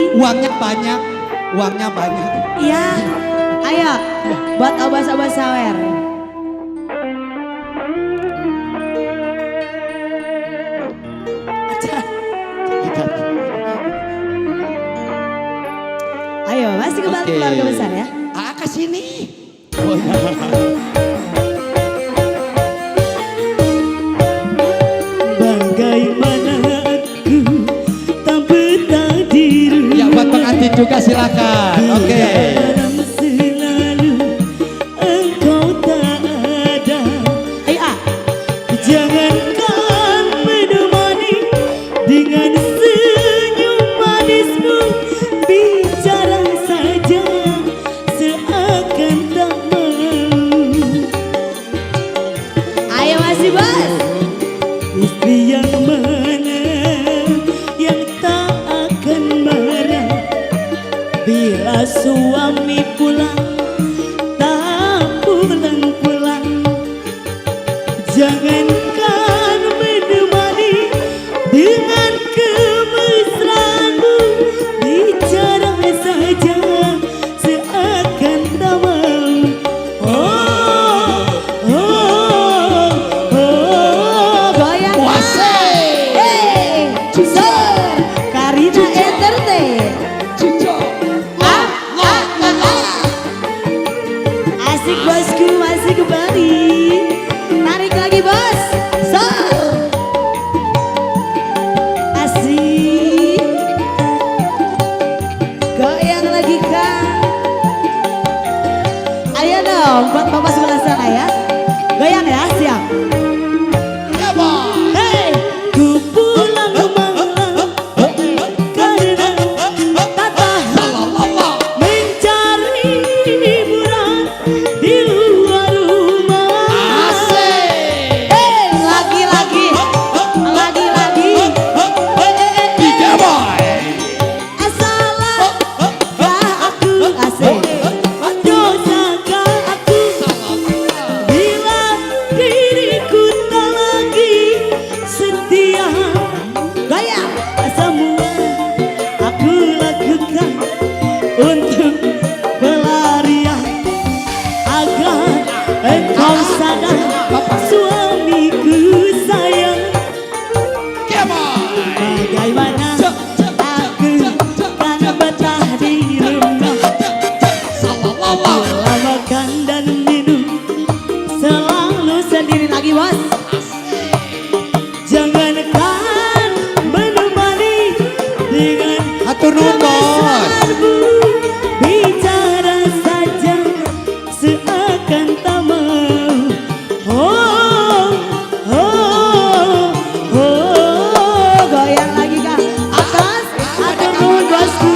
Uangnya banyak, uangnya banyak. Iya, ayo buat obas-obas sawer. Ayo, masih kembali keluarga besar ya. Ke sini. Bagaimana aku tak bertakdir. Ya buat pengantin juga silakan. Oke. Dalam selalu engkau tak ada. Ayo Jangankan menemani dengan senyum manismu, bicara saja seakan tak mau. ayo masih bos. Istri yang mana yang tak akan marah bila suami pulang tak pulang-pulang. Jangankan menemani dengan kemesraanmu, bicara saja seakan tak mau. Goyang. Hey, Karina Entertain. Asik bosku, masih kembali. Tarik lagi bos. Asik. Goyang lagi kak. Ayo dong, buat bapak sebelah sana ya. Goyang ya, siap. Hey, ku pulang malam karena tak tahan mencari hiburan di luar rumah. Lagi-lagi. Salahkah aku asik. Dosakah aku bila diriku tak lagi setia? Goyang. Semua aku lakukan untuk pelarian agar engkau sadar suamiku sayang. Bagaimana aku kan betah di rumah, pola makan dan minum selalu Sendiri lagi bos. Jangankan menemani dengan Hatur nuhun bos. kemesraanmu, bicara saja seakan tak mau. Goyang lagi kak. Atas. Atur nuhun bosku.